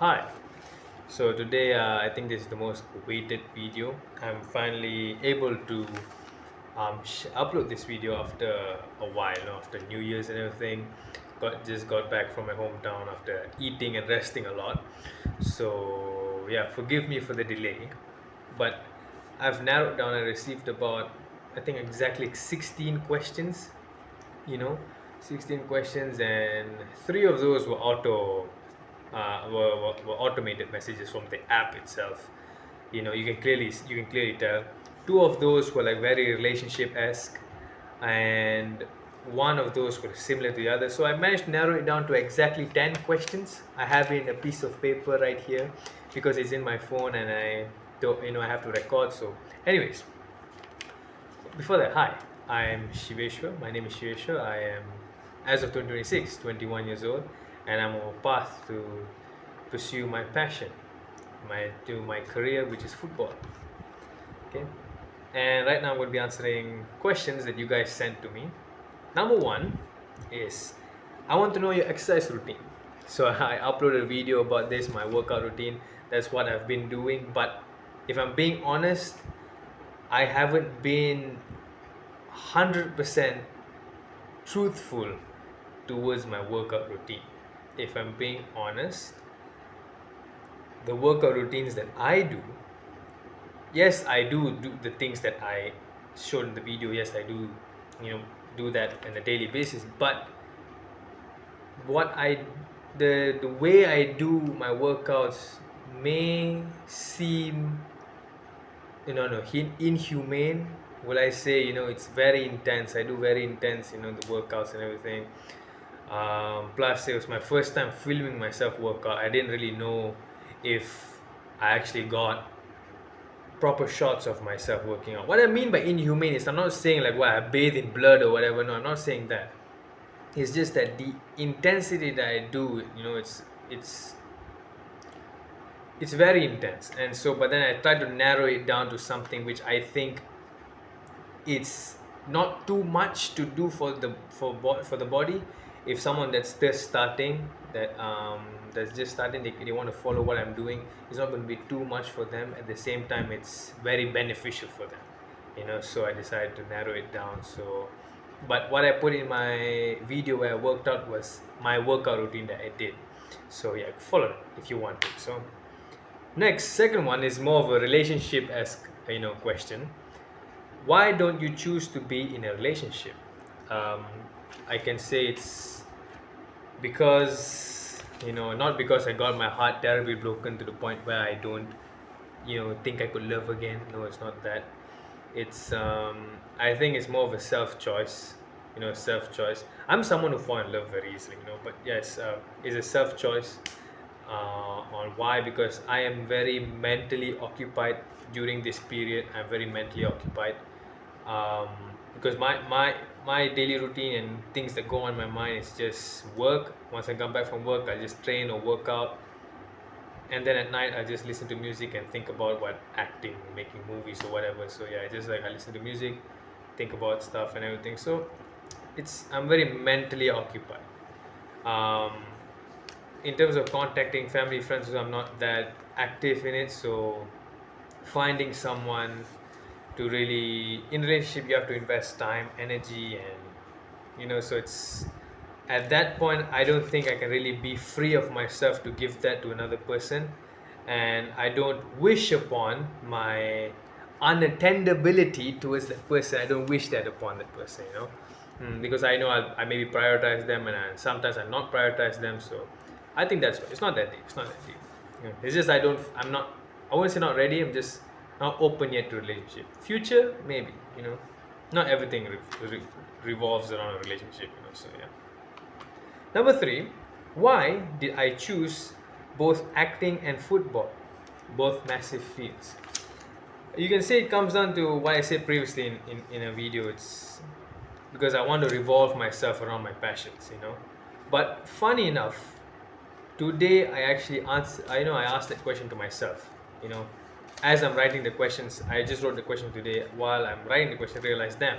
Hi. So today, I think this is the most awaited video. I'm finally able to upload this video after a while, after New Year's and everything. Got back from my hometown after eating and resting a lot. So yeah, forgive me for the delay, but I've narrowed down. I received about, I think, exactly 16 questions. You know, 16 questions, and three of those were were automated messages from the app itself. You can clearly tell. Two of those were like very relationship-esque, and one of those were similar to the other. So I managed to narrow it down to exactly 10 questions. I have it in a piece of paper right here because it's in my phone, and I don't, I have to record. So anyways, before that, hi, I'm Shiveshwar. My name is Shiveshwar. I am, as of 2026, 21 years old, and I'm on a path to pursue my passion, my career, which is football. Okay, and right now I'm going to be answering questions that you guys sent to me. Number one is, I want to know your exercise routine. So I uploaded a video about this, my workout routine. That's what I've been doing. But if I'm being honest, I haven't been 100% truthful towards my workout routine. If I'm being honest, the workout routines that I do, yes, I do the things that I showed in the video. Yes, I do, you know, do that on a daily basis. But what I, the way I do my workouts may seem, no, inhumane. Will I say, it's very intense. I do very intense, the workouts and everything. Plus, it was my first time filming myself workout. I didn't really know if I actually got proper shots of myself working out. What I mean by inhumane is, I'm not saying like, I bathe in blood or whatever. No, I'm not saying that. It's just that the intensity that I do, it's it's very intense. And so, but then I try to narrow it down to something which I think it's not too much to do for the body. If someone that's just starting, that's just starting, they want to follow what I'm doing, it's not going to be too much for them. At the same time, it's very beneficial for them, so I decided to narrow it down. So, but what I put in my video where I worked out was my workout routine that I did. So yeah, follow it if you want to. So next, second one is more of a relationship-esque, question. Why don't you choose to be in a relationship? um, I can say it's because, not because I got my heart terribly broken to the point where I don't, think I could love again. No, it's not that. It's I think it's more of a self choice. Self choice. I'm someone who fall in love very easily. But yes, it's a self choice. On why? Because I am very mentally occupied during this period. I'm very mentally occupied, um, because my daily routine and things that go on in my mind is just work. Once I come back from work, I just train or work out, and then at night I just listen to music and think about what acting, making movies or whatever. So yeah, I just like I listen to music, think about stuff and everything. So I'm very mentally occupied. Um, in terms of contacting family, friends, I'm not that active in it. So finding someone to really, in relationship, you have to invest time, energy, and so it's, at that point, I don't think I can really be free of myself to give that to another person. And I don't wish upon my unattendability towards that person. I don't wish that upon that person, because I know I maybe prioritize them, and sometimes I not prioritize them. So I think that's why it's not that deep. It's not that deep. It's just I'm not, I won't say not ready. I'm just not open yet to relationship. Future, maybe, not everything revolves around a relationship, so yeah. Number three, why did I choose both acting and football? Both massive fields. You can say it comes down to what I said previously in a video. It's because I want to revolve myself around my passions, But funny enough, today I actually I asked that question to myself, you know. As I'm writing the questions, I just wrote the question today. While I'm writing the question, I realized, damn,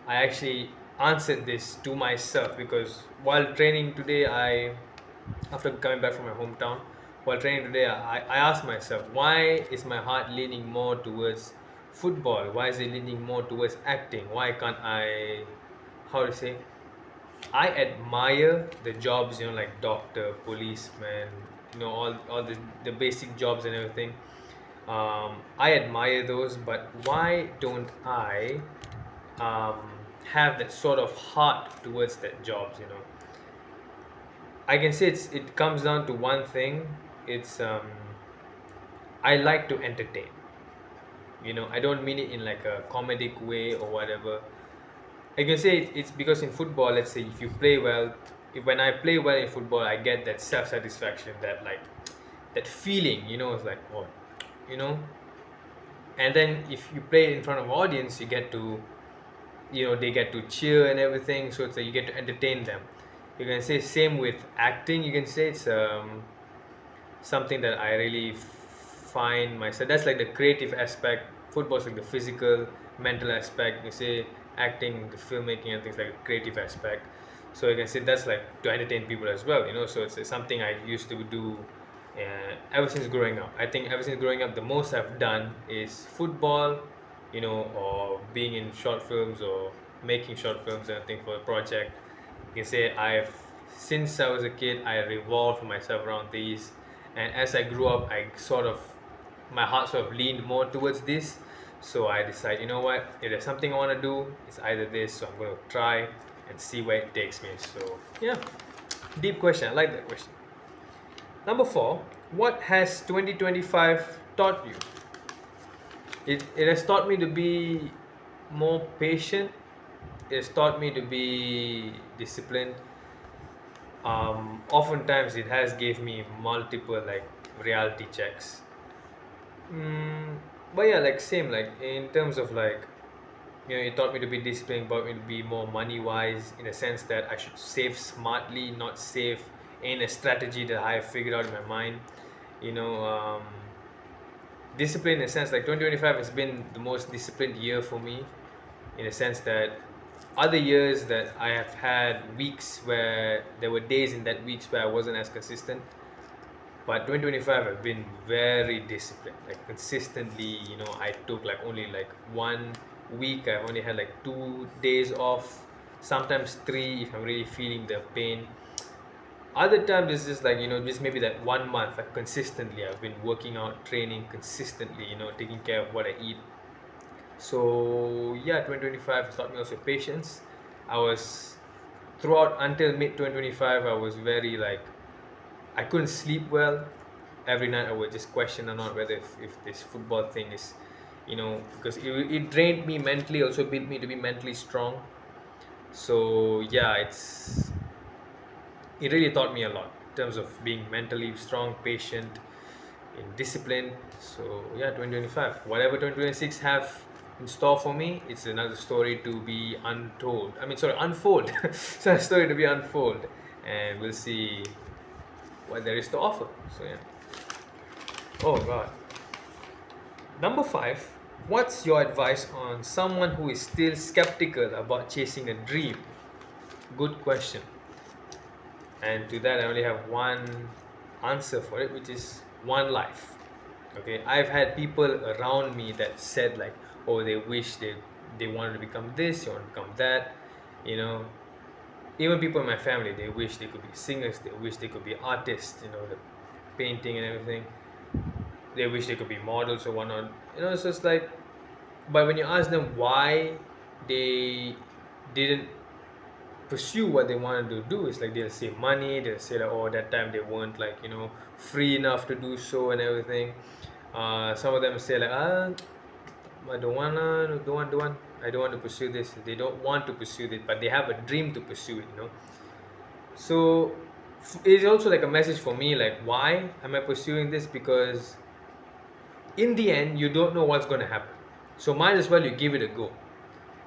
I actually answered this to myself, because while training today, after coming back from my hometown, while training today, I asked myself, why is my heart leaning more towards football? Why is it leaning more towards acting? Why can't I, how to say, I admire the jobs, like doctor, policeman, all the basic jobs and everything. I admire those, but why don't I um, have that sort of heart towards that jobs? I can say it comes down to one thing. It's I like to entertain. I don't mean it in like a comedic way or whatever. I can say it's because in football, let's say if you play well, if when I play well in football, I get that self satisfaction, that like that feeling. It's like, oh, you know. And then if you play in front of audience, you get to, they get to cheer and everything. So it's like you get to entertain them. You can say same with acting. You can say it's something that I really find myself. That's like the creative aspect. Football's like the physical, mental aspect. You say acting, the filmmaking, and things like the creative aspect. So you can say that's like to entertain people as well. So it's something I used to do ever since growing up. I think ever since growing up, the most I've done is football, or being in short films or making short films and I think for a project. You can say since I was a kid, I revolved myself around these, and as I grew up, my heart sort of leaned more towards this. So I decided, you know what, if there's something I want to do, it's either this, so I'm going to try and see where it takes me. So yeah, deep question. I like that question. Number 4, what has 2025 taught you? It has taught me to be more patient. It has taught me to be disciplined. Oftentimes it has gave me multiple like reality checks. But yeah, like same, like in terms of like, it taught me to be disciplined, taught me to be more money wise, in a sense that I should save smartly, not save in a strategy that I have figured out in my mind. You know, discipline in a sense, like 2025 has been the most disciplined year for me, in a sense that other years that I have had weeks where there were days in that weeks where I wasn't as consistent, but 2025 I've been very disciplined, like consistently. I took like only like 1 week, I've only had like 2 days off, sometimes three if I'm really feeling the pain. Other times it's just like, just maybe that 1 month, like consistently I've been working out, training consistently, taking care of what I eat. So yeah, 2025 has taught me also patience. I was throughout until mid 2025, I was very like, I couldn't sleep well. Every night I would just question or not whether if this football thing is, because it drained me mentally, also built me to be mentally strong. So yeah, it really taught me a lot in terms of being mentally strong, patient, and disciplined. So yeah, 2025. Whatever 2026 have in store for me, it's another story to be untold. I mean, sorry, unfold. It's a story to be unfold, and we'll see what there is to offer. So yeah. Oh God. Number 5. What's your advice on someone who is still skeptical about chasing a dream? Good question. And to that, I only have one answer for it, which is one life. Okay, I've had people around me that said like, oh, they wish they wanted to become this, they want to become that. You know, even people in my family, they wish they could be singers, they wish they could be artists. The painting and everything. They wish they could be models or whatnot. It's just like, but when you ask them why they didn't pursue what they wanted to do, it's like they'll say money, they'll say like, oh, that time they weren't like, free enough to do so and everything. Some of them say like, I don't want to pursue this. They don't want to pursue it, but they have a dream to pursue it. So it's also like a message for me, like, why am I pursuing this? Because in the end you don't know what's going to happen, so might as well you give it a go.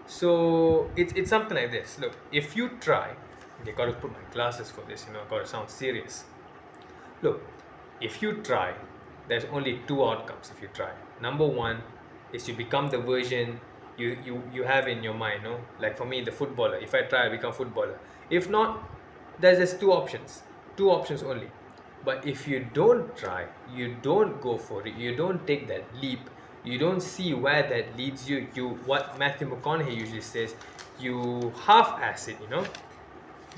So it's something like this. Look, if you try, they got to put my glasses for this, got to sound serious. Look, if you try, there's only two outcomes if you try. Number one is you become the version you have in your mind, no? Like for me, the footballer. If I try, I become footballer. If not, there's just two options. Two options only. But if you don't try, you don't go for it, you don't take that leap, you don't see where that leads you, what Matthew McConaughey usually says, you half-ass it,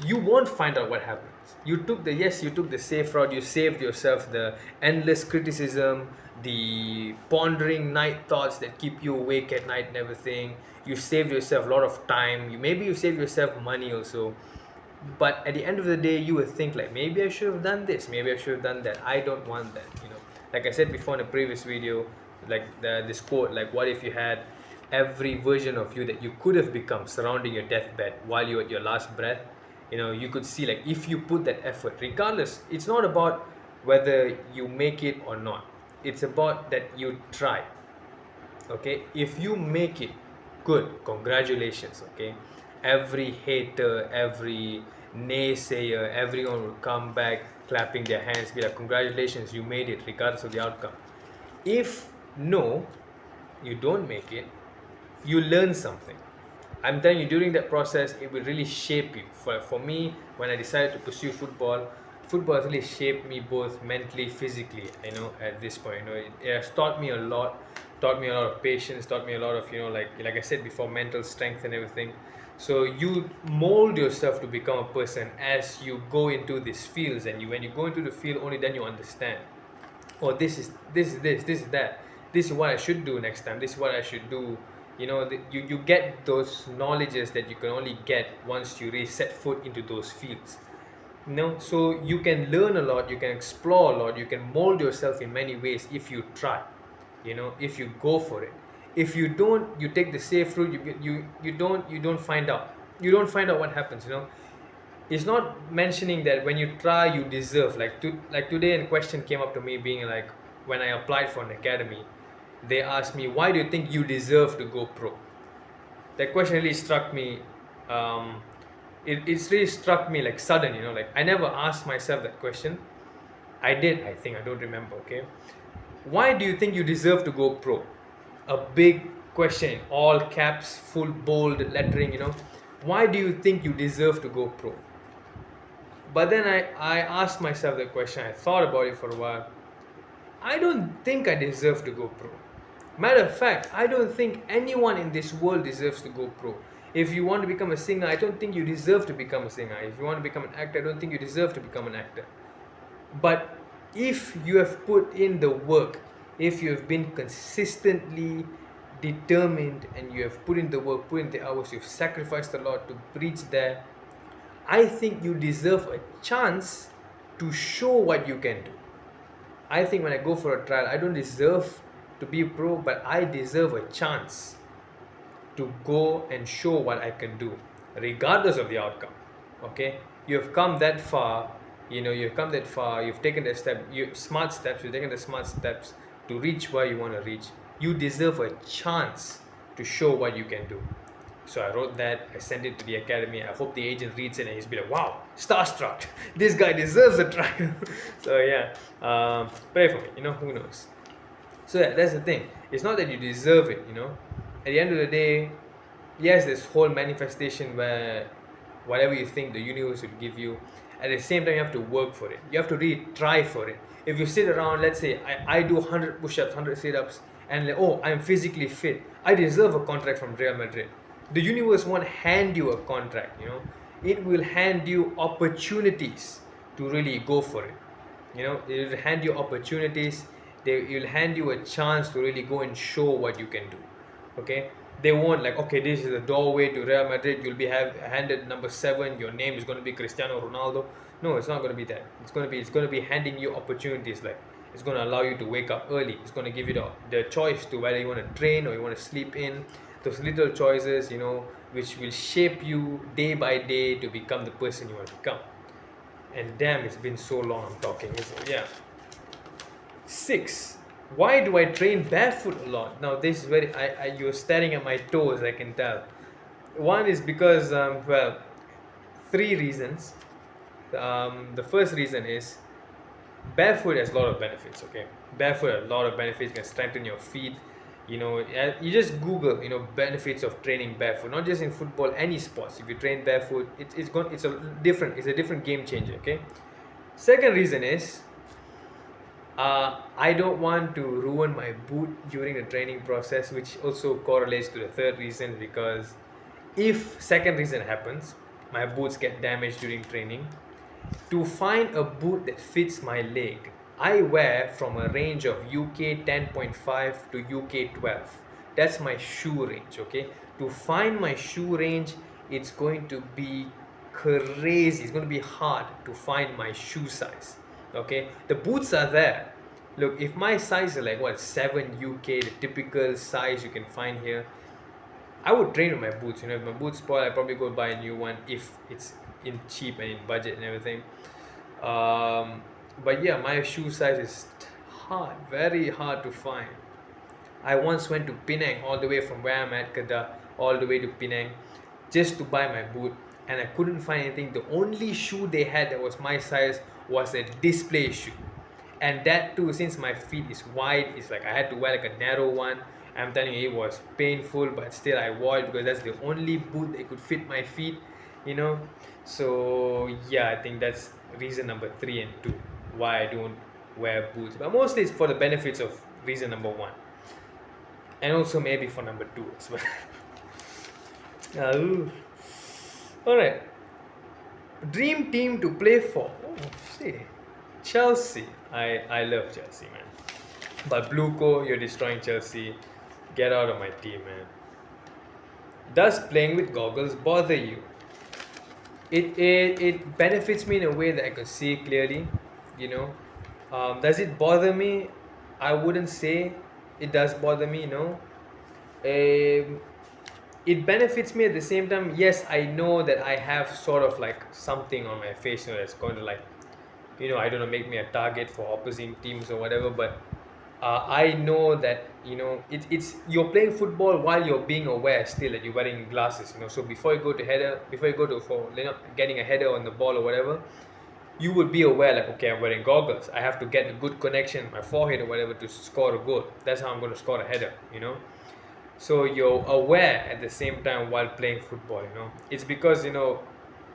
you won't find out what happens. You took the safe route, you saved yourself the endless criticism, the pondering night thoughts that keep you awake at night and everything. You saved yourself a lot of time, you saved yourself money also. But at the end of the day, you will think like, maybe I should have done this, maybe I should have done that. I don't want that. Like I said before in a previous video, like this quote, like, what if you had every version of you that you could have become surrounding your deathbed while you're at your last breath. You could see, like, if you put that effort, regardless, it's not about whether you make it or not, it's about that you try. Okay, if you make it, good, congratulations. Okay, every hater, every naysayer, everyone will come back clapping their hands, be like, congratulations, you made it, regardless of the outcome. If no, you don't make it, you learn something. I'm telling you, during that process, it will really shape you. For me, when I decided to pursue football has really shaped me both mentally, physically. At this point, it has taught me a lot, taught me a lot of patience, taught me a lot of, like I said before, mental strength and everything. So you mold yourself to become a person as you go into these fields, and when you go into the field, only then you understand. Oh, this is that. This is what I should do next time. This is what I should do. You get those knowledges that you can only get once you really set foot into those fields. So you can learn a lot, you can explore a lot, you can mold yourself in many ways if you try. If you go for it. If you don't, you take the safe route. You don't find out. You don't find out what happens. It's not mentioning that when you try, you deserve. Like today, a question came up to me, being like, when I applied for an academy, they asked me, why do you think you deserve to go pro? That question really struck me. It's really struck me like sudden. Like, I never asked myself that question. I did, I think, I don't remember. Okay, why do you think you deserve to go pro? A big question, all caps, full bold lettering. Why do you think you deserve to go pro? But then I asked myself the question, I thought about it for a while. I don't think I deserve to go pro. Matter of fact, I don't think anyone in this world deserves to go pro. If you want to become a singer, I don't think you deserve to become a singer. If you want to become an actor, I don't think you deserve to become an actor. But if you have put in the work, if you have been consistently determined, and you have put in the work, put in the hours, you've sacrificed a lot to reach there, I think you deserve a chance to show what you can do. I think when I go for a trial, I don't deserve to be pro, but I deserve a chance to go and show what I can do, regardless of the outcome. Okay, you've come that far. You've taken the step, you've taken the smart steps to reach where you want to reach. You deserve a chance to show what you can do. So I wrote that, I sent it to the academy. I hope the agent reads it and he's be like, wow, starstruck. This guy deserves a trial. So yeah, pray for me, who knows. So yeah, that's the thing. It's not that you deserve it. At the end of the day, yes, this whole manifestation where whatever you think the universe will give you, at the same time you have to work for it. You have to really try for it. If you sit around, let's say I do 100 push-ups, 100 sit-ups, and like, oh, I'm physically fit, I deserve a contract from Real Madrid. The universe won't hand you a contract. It will hand you opportunities to really go for it. It will hand you opportunities. It will hand you a chance to really go and show what you can do. Okay, they won't like, okay, this is the doorway to Real Madrid, you'll be handed number 7, your name is going to be Cristiano Ronaldo. No, it's not going to be that. It's going to be handing you opportunities. Like, it's going to allow you to wake up early. It's going to give you the choice to whether you want to train or you want to sleep in. Those little choices, which will shape you day by day to become the person you want to become. And damn, it's been so long I'm talking. So yeah. 6. Why do I train barefoot a lot? Now this is very, you're staring at my toes, I can tell. One is because, 3 reasons. The first reason is, barefoot has a lot of benefits. Okay, barefoot has a lot of benefits. You can strengthen your feet. You just Google, benefits of training barefoot. Not just in football, any sports. If you train barefoot, it's a different game changer. Okay. Second reason is, I don't want to ruin my boot during the training process, which also correlates to the third reason, because if second reason happens, my boots get damaged during training. To find a boot that fits my leg, I wear from a range of UK 10.5 to UK 12. That's my shoe range, okay? To find my shoe range, it's going to be crazy. It's going to be hard to find my shoe size, okay? The boots are there. Look, if my size is like what, 7 UK, the typical size you can find here, I would train with my boots. You know, if my boots spoil, I probably go buy a new one if it's in cheap and in budget and everything. But yeah, my shoe size is hard, very hard to find. I once went to Penang, all the way from where I'm at, Kedah, all the way to Penang, just to buy my boot, and I couldn't find anything. The only shoe they had that was my size was a display shoe, and that too, since my feet is wide, it's like I had to wear like a narrow one. I'm telling you, it was painful, but still I wore it because that's the only boot that could fit my feet, you know. So yeah, I think that's reason number three and two why I don't wear boots. But mostly it's for the benefits of reason number one, and also maybe for number two as well. Ooh. All right. Dream team to play for. Oh, see. Chelsea. I love Chelsea, man. But Bluco, you're destroying Chelsea. Get out of my team, man. Does playing with goggles bother you? It benefits me in a way that I can see clearly, you know. Does it bother me? I wouldn't say it does bother me, no. Um, it benefits me at the same time. Yes, I know that I have sort of like something on my face, you know, that's going to like, you know, I don't know, make me a target for opposing teams or whatever. But I know that, you know, it's you're playing football while you're being aware still that you're wearing glasses, you know. So before you go to header, before you go to for, you know, getting a header on the ball or whatever, you would be aware like, okay, I'm wearing goggles. I have to get a good connection, my forehead or whatever, to score a goal. That's how I'm going to score a header, you know. So you're aware at the same time while playing football, you know. It's because, you know,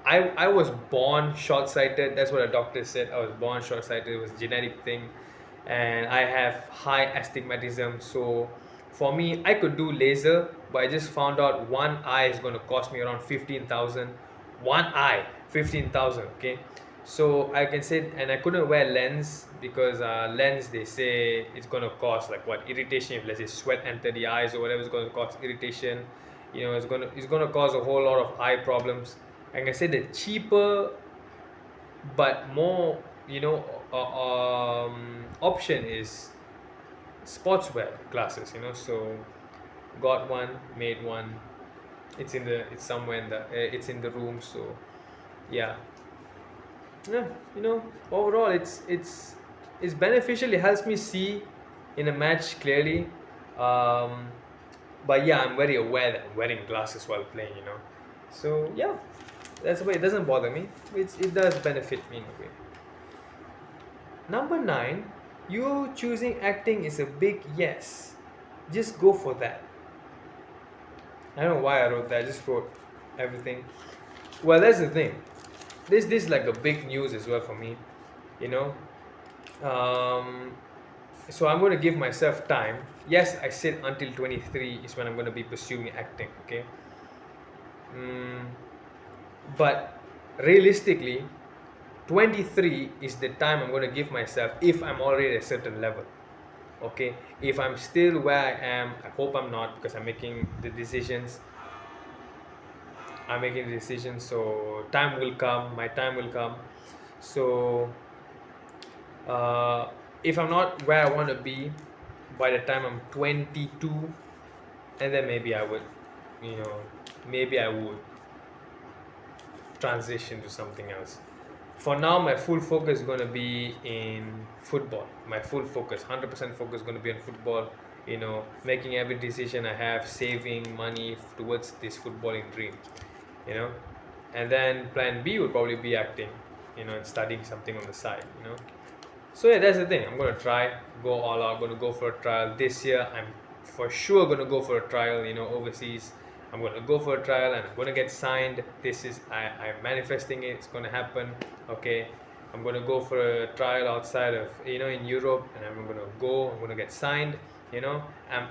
I was born short-sighted. That's what a doctor said. I was born short-sighted. It was a genetic thing, and I have high astigmatism. So for me, I could do laser, but I just found out one eye is going to cost me around 15,000. One eye, 15,000. Okay, so I can say, and I couldn't wear lens because lens, they say it's going to cause like what, irritation. If let's say sweat enter the eyes or whatever, it's going to cause irritation. You know, it's going to cause a whole lot of eye problems. And I say the cheaper but more, you know, option is sportswear glasses, you know. So got one, made one. It's somewhere in the room. So yeah, yeah, you know, overall it's beneficial. It helps me see in a match clearly. um, but yeah, I'm very aware that I'm wearing glasses while playing, you know. So yeah, that's why it doesn't bother me. It does benefit me in a way. Number 9, you choosing acting is a big yes. Just go for that. I don't know why I wrote that. I just wrote everything. Well, that's the thing. This is like a big news as well for me, you know. Um, so I'm going to give myself time. Yes, I said until 23 is when I'm going to be pursuing acting. Okay. Mm, but realistically, 23 is the time I'm going to give myself if I'm already at a certain level. Okay, if I'm still where I am, I hope I'm not, because I'm making the decisions. So time will come, my time will come. So uh, if I'm not where I want to be by the time I'm 22, and then maybe I would, you know, maybe I would transition to something else. For now, my full focus is going to be in football. My full focus, 100% focus, is going to be on football. You know, making every decision I have, saving money towards this footballing dream. You know, and then plan B would probably be acting. You know, and studying something on the side. You know, so yeah, that's the thing. I'm going to try, go all out. Going to go for a trial this year. I'm for sure going to go for a trial. You know, overseas. I'm going to go for a trial and I'm going to get signed. I'm manifesting it. It's going to happen. Okay. I'm gonna go for a trial outside of, in Europe, and I'm gonna go. I'm gonna get signed. You know,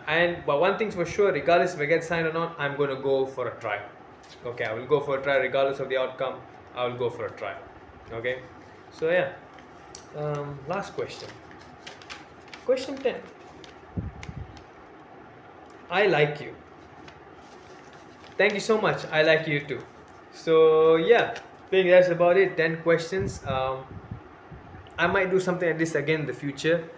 and but one thing's for sure, regardless if I get signed or not, I'm gonna go for a trial. Okay, I will go for a trial regardless of the outcome. I will go for a trial. Okay, so yeah. Last question. Question 10. I like you. Thank you so much. I like you too. So yeah, I think that's about it. 10 questions. I might do something like this again in the future,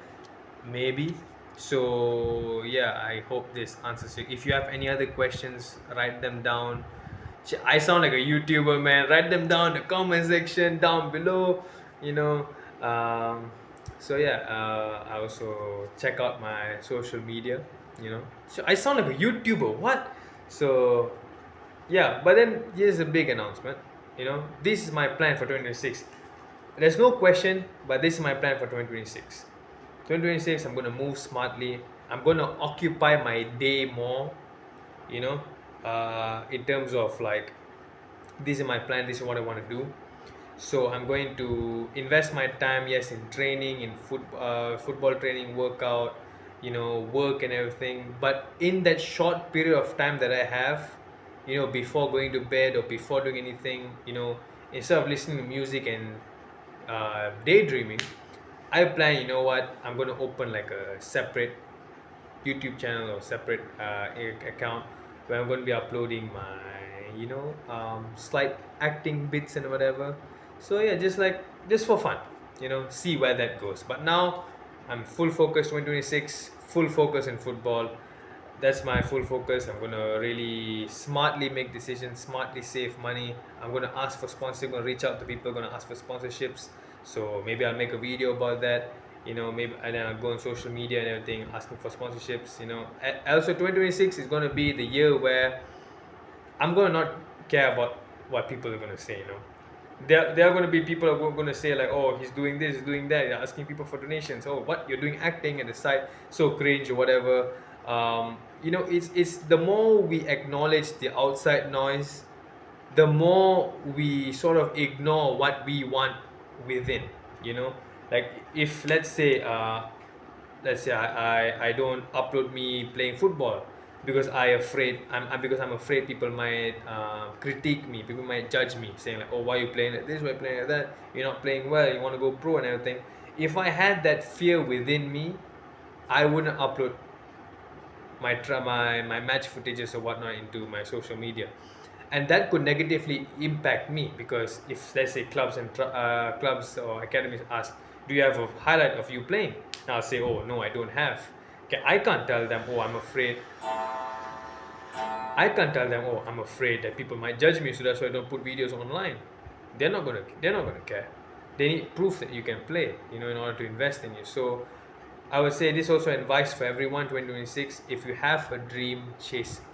maybe. So yeah, I hope this answers you. If you have any other questions, write them down. I sound like a YouTuber, man. Write them down in the comment section down below. You know. Um, so yeah, I also check out my social media. So I sound like a YouTuber. What? So yeah, but then here's a big announcement. This is my plan for 2026. There's no question, but this is my plan for 2026. 2026, I'm gonna move smartly. I'm gonna occupy my day more. You know, in terms of like, this is my plan. This is what I want to do. So I'm going to invest my time, yes, in training, in football training, workout, work and everything. But in that short period of time that I have, before going to bed or before doing anything, instead of listening to music and daydreaming, I plan, I'm going to open like a separate YouTube channel or separate account where I'm going to be uploading my, slight acting bits and whatever. So yeah, just for fun, see where that goes. But now I'm full focus 2026, full focus in football. That's my full focus. I'm gonna really smartly make decisions, smartly save money. I'm gonna ask for sponsorship. I'm gonna reach out to people. Gonna ask for sponsorships. So maybe I'll make a video about that. Maybe, and then I'll go on social media and everything, asking for sponsorships. Also 2026 is gonna be the year where I'm gonna not care about what people are gonna say. There are going to be people who are going to say like, oh, he's doing this, he's doing that, you're asking people for donations, oh, what, you're doing acting at the side, so cringe or whatever. It's the more we acknowledge the outside noise, the more we sort of ignore what we want within. Like, if let's say I don't upload me playing football because I'm afraid people might critique me, people might judge me, saying like, oh, why are you playing like this, why are you playing like that, you're not playing well, you want to go pro and everything. If I had that fear within me, I wouldn't upload my match footages or whatnot into my social media, and that could negatively impact me. Because if, let's say, clubs or academies ask, do you have a highlight of you playing, and I'll say, oh no, I don't have. Okay, I can't tell them, oh, I'm afraid that people might judge me, so that's why I don't put videos online. They're not gonna care. They need proof that you can play, in order to invest in you. So I would say this also advice for everyone 2026: if you have a dream, chase it.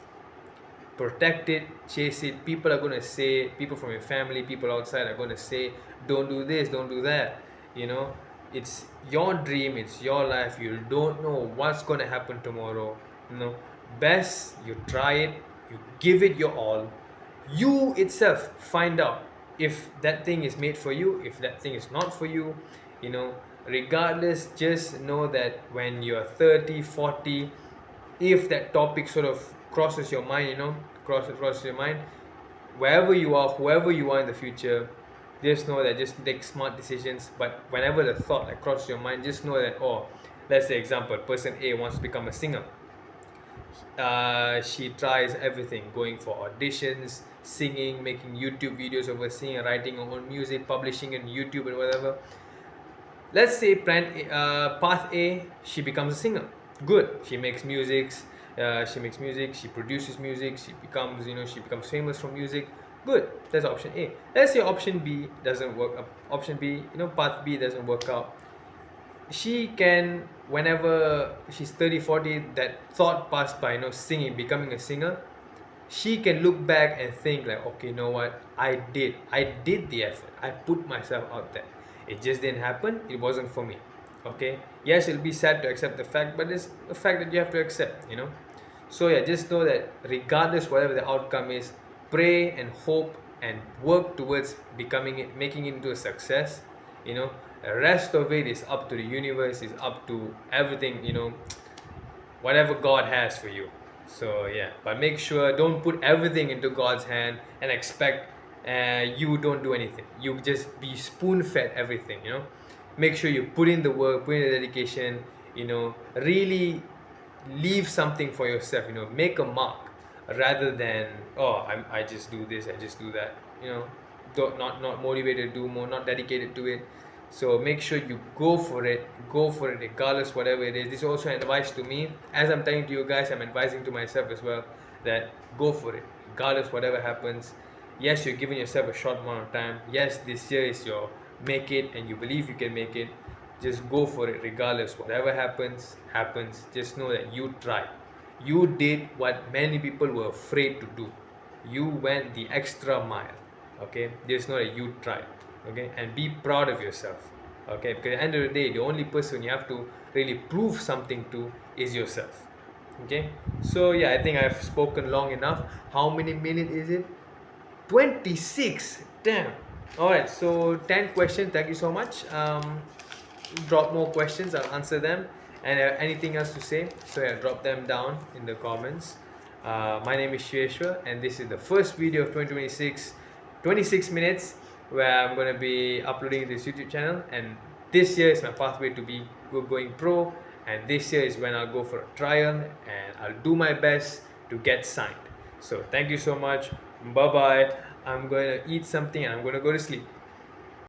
Protect it, chase it. People are gonna say, people from your family, people outside are gonna say, don't do this, don't do that. It's your dream, it's your life. You don't know what's gonna happen tomorrow. you know Best you try it, you give it your all. You itself find out if that thing is made for you, if that thing is not for you. you know Regardless, just know that when you're 30, 40, if that topic sort of crosses your mind, crosses your mind, wherever you are, whoever you are in the future, just know that, just take smart decisions. But whenever the thought like crosses your mind, just know that, oh, let's say example, person A wants to become a singer. She tries everything, going for auditions, singing, making YouTube videos over singing, writing her own music, publishing on YouTube and whatever. Let's say path A, she becomes a singer. Good. She makes music, she produces music, she becomes famous from music. Good. That's option A. Let's say option B doesn't work. Option B, path B doesn't work out. She can, whenever she's 30, 40, that thought passed by, singing, becoming a singer, she can look back and think like, okay, you know what, I did the effort, I put myself out there, it just didn't happen, it wasn't for me. Okay, yes, it'll be sad to accept the fact, but it's a fact that you have to accept. So yeah, just know that regardless whatever the outcome is, pray and hope and work towards making it into a success. You know, the rest of it is up to the universe, is up to everything, whatever God has for you. So yeah, but make sure don't put everything into God's hand and expect you don't do anything. You just be spoon fed everything. Make sure you put in the work, put in the dedication. Really leave something for yourself. Make a mark rather than, I just do this, I just do that. Not motivated to do more, not dedicated to it. So make sure you go for it regardless whatever it is. This is also an advice to me. As I'm telling to you guys, I'm advising to myself as well, that go for it regardless whatever happens. Yes, you're giving yourself a short amount of time. Yes, this year is your make it, and you believe you can make it. Just go for it regardless whatever happens. Just know that you tried. You did what many people were afraid to do. You went the extra mile. Okay, just know that you tried. Okay, and be proud of yourself. Okay, because at the end of the day, the only person you have to really prove something to is yourself. Okay, so yeah, I think I've spoken long enough. How many minutes is it? 26. Damn. All right, so 10 questions. Thank you so much. Drop more questions, I'll answer them. And anything else to say, so yeah, drop them down in the comments. My name is Sheshwar, and this is the first video of 2026, 26 minutes, where I'm going to be uploading this YouTube channel. And this year is my pathway to be going pro, and this year is when I'll go for a trial, and I'll do my best to get signed. So thank you so much. Bye bye. I'm going to eat something and I'm going to go to sleep.